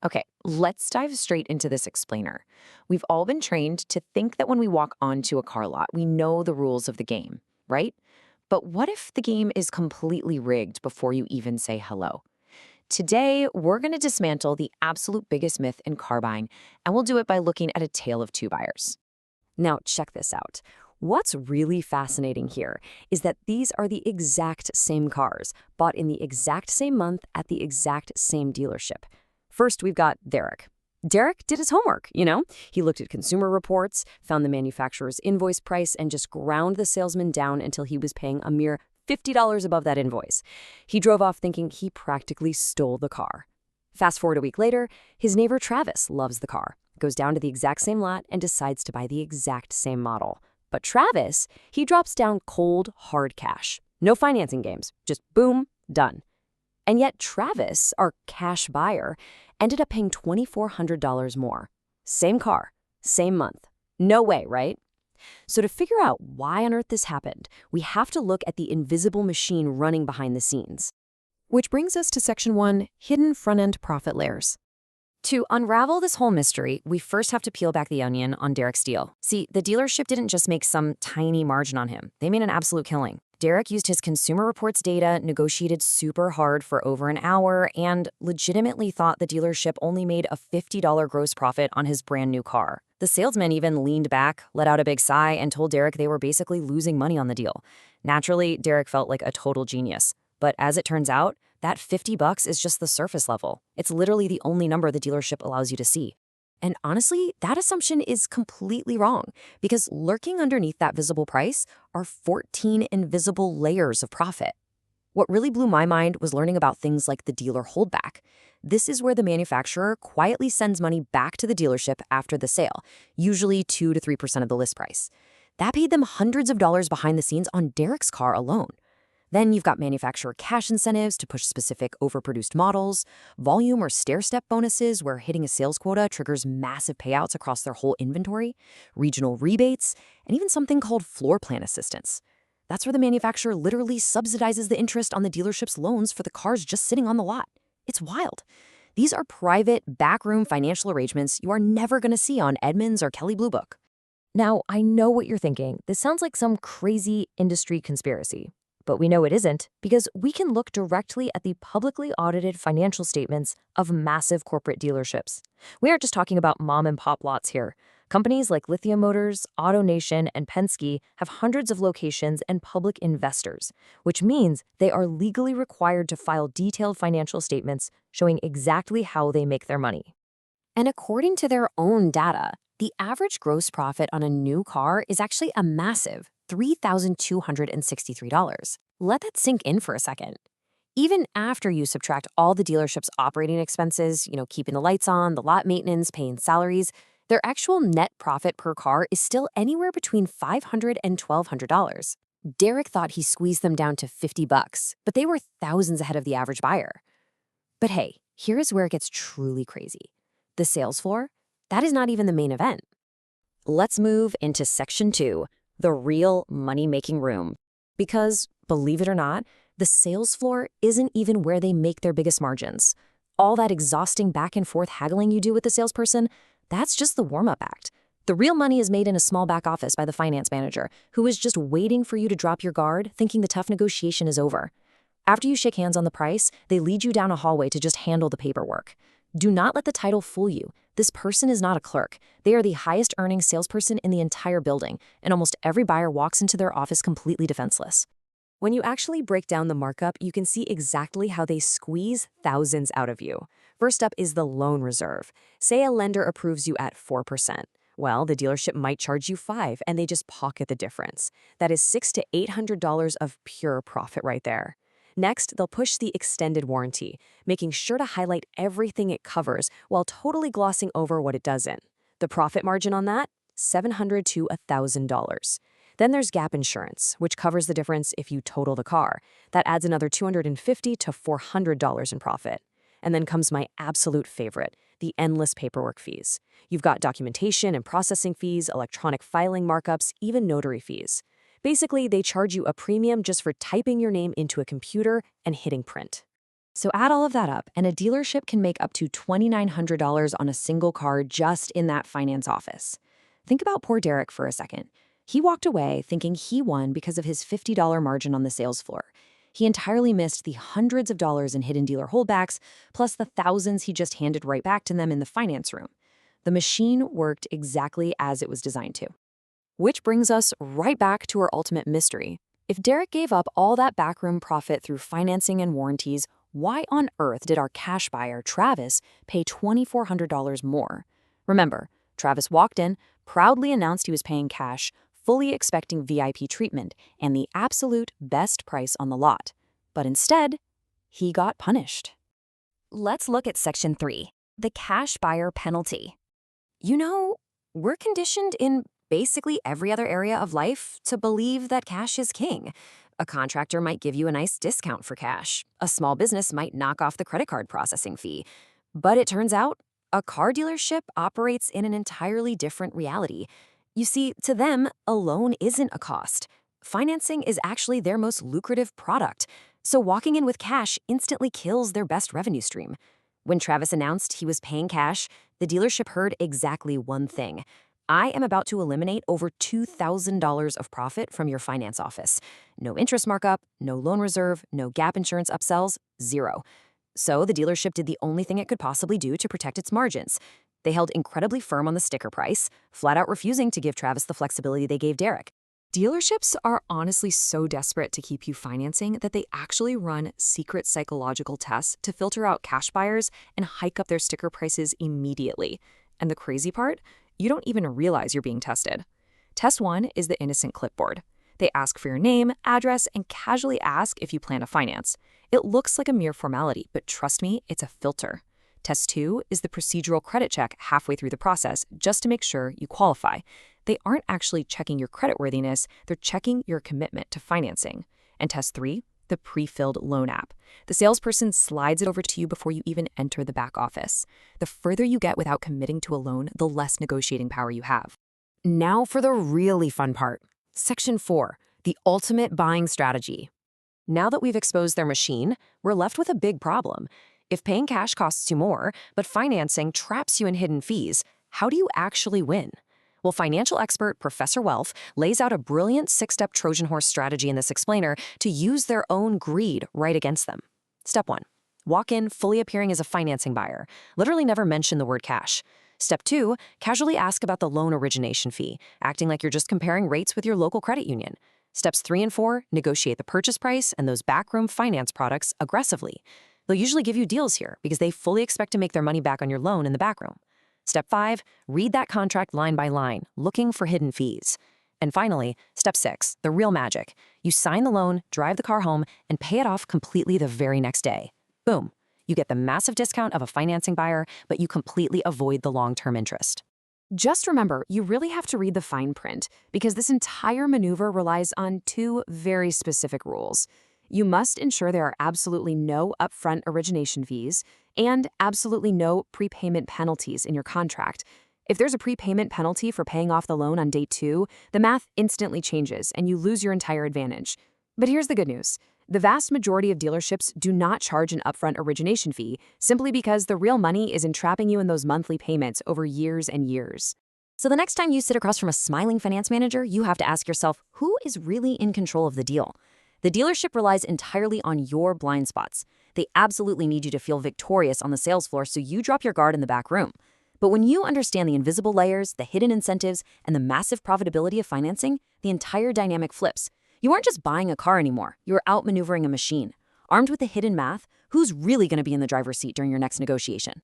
Okay, let's dive straight into this explainer. We've all been trained to think that when we walk onto a car lot, we know the rules of the game, right? But what if the game is completely rigged before you even say hello? Today, we're going to dismantle the absolute biggest myth in car buying, and we'll do it by looking at a tale of two buyers. Now, check this out. What's really fascinating here is that these are the exact same cars, bought in the exact same month at the exact same dealership. First, we've got Derek. Derek did his homework. He looked at consumer reports, found the manufacturer's invoice price, and just ground the salesman down until he was paying a mere $50 above that invoice. He drove off thinking he practically stole the car. Fast forward a week later, his neighbor Travis loves the car, goes down to the exact same lot, and decides to buy the exact same model. But Travis, he drops down cold, hard cash. No financing games, just boom, done. And yet Travis, our cash buyer, ended up paying $2,400 more. Same car, same month. No way, right? So to figure out why on earth this happened, we have to look at the invisible machine running behind the scenes. Which brings us to Section 1, Hidden Front-End Profit Layers. To unravel this whole mystery, we first have to peel back the onion on Derek's deal. See, the dealership didn't just make some tiny margin on him. They made an absolute killing. Derek used his consumer reports data, negotiated super hard for over an hour, and legitimately thought the dealership only made a $50 gross profit on his brand new car. The salesman even leaned back, let out a big sigh, and told Derek they were basically losing money on the deal. Naturally, Derek felt like a total genius. But as it turns out, that $50 is just the surface level. It's literally the only number the dealership allows you to see. And honestly, that assumption is completely wrong, because lurking underneath that visible price are 14 invisible layers of profit. What really blew my mind was learning about things like the dealer holdback. This is where the manufacturer quietly sends money back to the dealership after the sale, usually 2 to 3% of the list price. That paid them hundreds of dollars behind the scenes on Derek's car alone. Then you've got manufacturer cash incentives to push specific overproduced models, volume or stair-step bonuses where hitting a sales quota triggers massive payouts across their whole inventory, regional rebates, and even something called floor plan assistance. That's where the manufacturer literally subsidizes the interest on the dealership's loans for the cars just sitting on the lot. It's wild. These are private, backroom financial arrangements you are never going to see on Edmunds or Kelley Blue Book. Now, I know what you're thinking. This sounds like some crazy industry conspiracy. But we know it isn't because we can look directly at the publicly audited financial statements of massive corporate dealerships. We aren't just talking about mom and pop lots here. Companies like Lithium Motors, AutoNation, and Penske have hundreds of locations and public investors, which means they are legally required to file detailed financial statements showing exactly how they make their money. And according to their own data, the average gross profit on a new car is actually a massive $3,263. Let that sink in for a second. Even after you subtract all the dealership's operating expenses, keeping the lights on, the lot maintenance, paying salaries, their actual net profit per car is still anywhere between $500 and $1,200. Derek thought he squeezed them down to $50, but they were thousands ahead of the average buyer. But hey, here is where it gets truly crazy. The sales floor? That is not even the main event. Let's move into Section 2, the real money-making room. Because, believe it or not, the sales floor isn't even where they make their biggest margins. All that exhausting back-and-forth haggling you do with the salesperson, that's just the warm-up act. The real money is made in a small back office by the finance manager, who is just waiting for you to drop your guard, thinking the tough negotiation is over. After you shake hands on the price, they lead you down a hallway to just handle the paperwork. Do not let the title fool you. This person is not a clerk. They are the highest earning salesperson in the entire building, and almost every buyer walks into their office completely defenseless. When you actually break down the markup, you can see exactly how they squeeze thousands out of you. First up is the loan reserve. Say a lender approves you at 4%. Well, the dealership might charge you 5%, and they just pocket the difference. That is $600 to $800 of pure profit right there. Next, they'll push the extended warranty, making sure to highlight everything it covers while totally glossing over what it doesn't. The profit margin on that? $700 to $1,000. Then there's gap insurance, which covers the difference if you total the car. That adds another $250 to $400 in profit. And then comes my absolute favorite, the endless paperwork fees. You've got documentation and processing fees, electronic filing markups, even notary fees. Basically, they charge you a premium just for typing your name into a computer and hitting print. So add all of that up, and a dealership can make up to $2,900 on a single car just in that finance office. Think about poor Derek for a second. He walked away thinking he won because of his $50 margin on the sales floor. He entirely missed the hundreds of dollars in hidden dealer holdbacks, plus the thousands he just handed right back to them in the finance room. The machine worked exactly as it was designed to. Which brings us right back to our ultimate mystery. If Derek gave up all that backroom profit through financing and warranties, why on earth did our cash buyer, Travis, pay $2,400 more? Remember, Travis walked in, proudly announced he was paying cash, fully expecting VIP treatment and the absolute best price on the lot. But instead, he got punished. Let's look at Section 3, the cash buyer penalty. You know, we're conditioned in basically every other area of life to believe that cash is king. A contractor might give you a nice discount for cash. A small business might knock off the credit card processing fee. But it turns out, a car dealership operates in an entirely different reality. You see, to them, a loan isn't a cost. Financing is actually their most lucrative product. So walking in with cash instantly kills their best revenue stream. When Travis announced he was paying cash, the dealership heard exactly one thing. I am about to eliminate over $2,000 of profit from your finance office. No interest markup, no loan reserve, no gap insurance upsells, zero. So the dealership did the only thing it could possibly do to protect its margins. They held incredibly firm on the sticker price, flat out refusing to give Travis the flexibility they gave Derek. Dealerships are honestly so desperate to keep you financing that they actually run secret psychological tests to filter out cash buyers and hike up their sticker prices immediately. And the crazy part? You don't even realize you're being tested. Test 1 is the innocent clipboard. They ask for your name, address, and casually ask if you plan to finance. It looks like a mere formality, but trust me, it's a filter. Test 2 is the procedural credit check halfway through the process, just to make sure you qualify. They aren't actually checking your creditworthiness, they're checking your commitment to financing. And Test 3, the pre-filled loan app. The salesperson slides it over to you before you even enter the back office. The further you get without committing to a loan, the less negotiating power you have. Now for the really fun part. Section 4, the ultimate buying strategy. Now that we've exposed their machine, we're left with a big problem. If paying cash costs you more, but financing traps you in hidden fees, how do you actually win? Well, financial expert Professor Welf lays out a brilliant 6-step Trojan horse strategy in this explainer to use their own greed right against them. Step 1. Walk in fully appearing as a financing buyer. Literally never mention the word cash. Step 2. Casually ask about the loan origination fee, acting like you're just comparing rates with your local credit union. Steps 3 and 4. Negotiate the purchase price and those backroom finance products aggressively. They'll usually give you deals here because they fully expect to make their money back on your loan in the backroom. Step 5, read that contract line by line, looking for hidden fees. And finally, Step 6, the real magic. You sign the loan, drive the car home, and pay it off completely the very next day. Boom. You get the massive discount of a financing buyer, but you completely avoid the long-term interest. Just remember, you really have to read the fine print because this entire maneuver relies on 2 very specific rules. You must ensure there are absolutely no upfront origination fees and absolutely no prepayment penalties in your contract. If there's a prepayment penalty for paying off the loan on day 2, the math instantly changes and you lose your entire advantage. But here's the good news. The vast majority of dealerships do not charge an upfront origination fee simply because the real money is entrapping you in those monthly payments over years and years. So the next time you sit across from a smiling finance manager, you have to ask yourself, who is really in control of the deal? The dealership relies entirely on your blind spots. They absolutely need you to feel victorious on the sales floor so you drop your guard in the back room. But when you understand the invisible layers, the hidden incentives, and the massive profitability of financing, the entire dynamic flips. You aren't just buying a car anymore, you're outmaneuvering a machine. Armed with the hidden math, who's really going to be in the driver's seat during your next negotiation?